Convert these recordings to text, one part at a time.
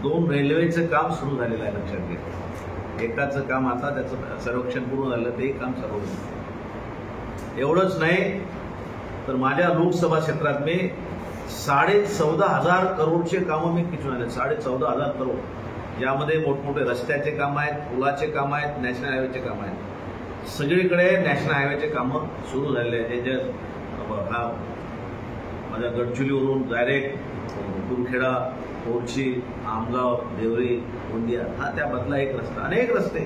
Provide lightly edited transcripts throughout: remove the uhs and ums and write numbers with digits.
2 रेल्वेचं काम सुरू झालेलं आहे, लक्षात घ्या. एकाचं काम आता त्याचं सर्वेक्षण पूर्ण झालं, ते काम सर्व एवढंच नाही तर माझ्या लोकसभा क्षेत्रात मी 14,500 करोडचे कामं मी खिचून आले. 14,500 करोड, यामध्ये मोठमोठे रस्त्याचे काम आहेत, पुलाचे काम आहेत, नॅशनल हायवेचे काम आहेत. सगळीकडे नॅशनल हायवेचे कामं सुरू झालेले आहेत. जे हा माझ्या गडचिरोलीवरून डायरेक्ट कुरखेडा, कोरची, आमगाव, देवरी, गोंदिया, हा त्यामधला एक रस्ता, अनेक रस्ते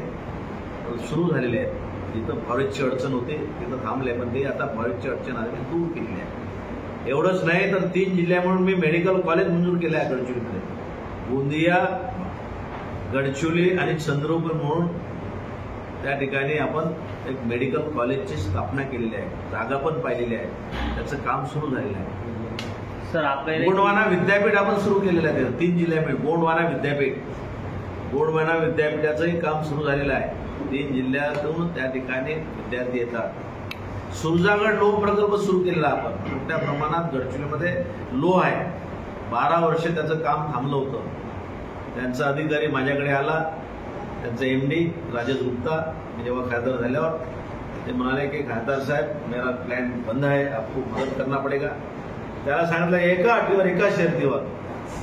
सुरू झालेले आहेत. जिथं फॉरेस्टची अडचण होती तिथं थांबले, पण ते आता फॉरेस्टची अडचण आली दूर केलेली आहे. एवढंच नाही तर 3 जिल्ह्या म्हणून मी मेडिकल कॉलेज मंजूर केलं आहे गडचिरोलीमध्ये. गोंदिया, गडचिरोली आणि चंद्रपूर म्हणून त्या ठिकाणी आपण एक मेडिकल कॉलेजची स्थापना केलेली आहे. जागा पण पाहिलेली आहे, त्याचं काम सुरू झालेलं आहे. सर आपल्याला गोंडवाना विद्यापीठ आपण सुरू केलेलं आहे 3 जिल्ह्यामध्ये. गोंडवाना विद्यापीठाचंही काम सुरू झालेलं आहे. 3 जिल्ह्यातून त्या ठिकाणी विद्यार्थी येतात. सुरजागड लोह प्रकल्प सुरू केलेला आपण मोठ्या प्रमाणात. गडचिरोलीमध्ये लोह आहे, 12 वर्ष त्याचं काम थांबलं होतं. त्यांचा अधिकारी माझ्याकडे आला, त्यांचा MD राजेश गुप्ता. मी जेव्हा खासदार झाल्यावर ते म्हणाले की खासदार साहेब मेरा प्लॅन बंद है, आपको मदत करना पडेगा. त्याला सांगितलं एका अटीवर, एका शर्तीवर,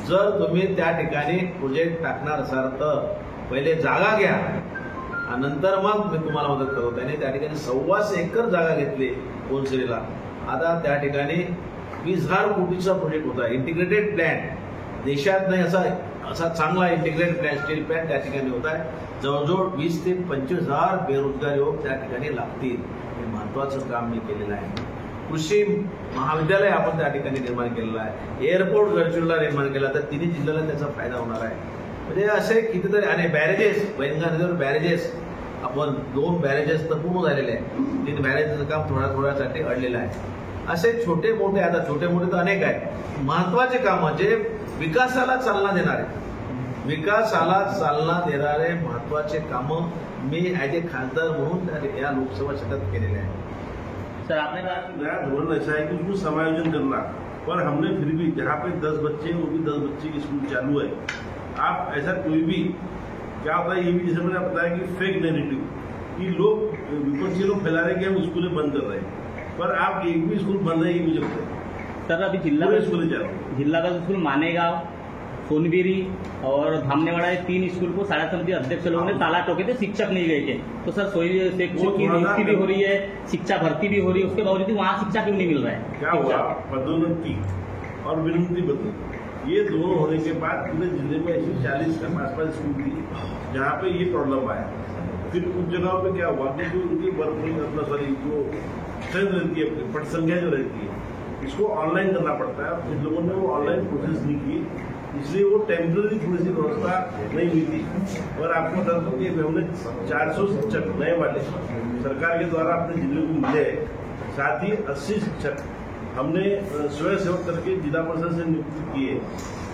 जर तुम्ही त्या ठिकाणी प्रोजेक्ट टाकणार असाल तर पहिले जागा घ्या आणि नंतर मग मी तुम्हाला मदत करतो. त्याने त्या ठिकाणी 1.25 एकर जागा घेतली कोनसरीला. आता त्या ठिकाणी 20,000 कोटीचा प्रोजेक्ट होता. इंटिग्रेटेड प्लॅन देशात नाही असा चांगला इंटिग्रेटेड प्लॅन, स्टील प्लॅन त्या ठिकाणी होत आहे. जवळजवळ 20,000 ते 25,000 बेरोजगार युवक त्या ठिकाणी लागतील. हे महत्वाचं काम मी केलेलं आहे. कृषी महाविद्यालय आपण त्या ठिकाणी निर्माण केलेलं आहे. एअरपोर्ट गडचिरोलीला निर्माण केला, तर 3 जिल्ह्याला त्याचा फायदा होणार आहे. म्हणजे असे कितीतरी, आणि बॅरेजेस, वैनगंगा नदीवर बॅरेजेस, आपण 2 बॅरेजेस तर पूर्ण झालेले आहेत. 3 बॅरेजेसचं काम थोड्यासाठी अडलेलं आहे. असे छोटे मोठे, आता छोटे मोठे तर अनेक आहेत, महत्वाचे कामं जे विकासाला चालना देणारे महत्वाचे कामं मी ऍज ए खासदार म्हणून या लोकसभा क्षेत्रात केलेले आहेत. सर आपने नया धोरण ऐसा है कि उसमें समायोजन करना, पर हमने फिर भी जहाँ पे 10 बच्चे, वो भी 10 बच्चे की स्कूल चालू है. आप ऐसा कोई भी, क्या होता है ये भी जैसे मैंने बताया कि फेक नेगेटिव कि लोग विपक्षी लोग फैला रहे कि हम स्कूलें बंद कर रहे हैं, पर आप एक भी स्कूल बंद है ये मुझे बताइए. सर अभी जिला का स्कूल मानेगांव, सोनगिरी और धामनेवाड़ा, 3 स्कूल को शाला समिति अध्यक्ष लोगों ने ताला ठोके थे, शिक्षक नहीं गए थे. तो सर शिक्षक की नियुक्ति भी हो रही है, शिक्षा भर्ती भी हो रही है, उसके बावजूद वहाँ शिक्षा क्यों नहीं मिल रहा है? क्या हुआ, पदोन्नति और विनियुक्ति बदली, ये दोनों होने के बाद पूरे जिले में ऐसी 40 के आसपास स्कूल थी जहाँ पे ये प्रॉब्लम आया. फिर कुछ जगहों पे क्या हुआ कि जो उनकी जो स्ट्रेंथ रहती है, पट संख्या जो रहती है, इसको ऑनलाइन करना पड़ता है. कुछ लोगों ने वो ऑनलाइन प्रोसेस नहीं की, इसलिए वो टेम्पररी थोड़ी सी व्यवस्था नहीं हुई थी. और आपको बता दूं कि हमने 400 शिक्षक नए वाले सरकार के द्वारा अपने जिले को मिले, साथ ही 80 शिक्षक हमने स्वयं सेवक करके जिला परिषद से नियुक्त किए.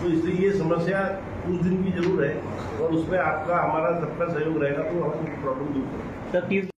तो इसलिए ये समस्या कुछ दिन की जरूर है और उसमें आपका हमारा सबका सहयोग रहेगा तो हम प्रॉब्लम दूर करेंगे.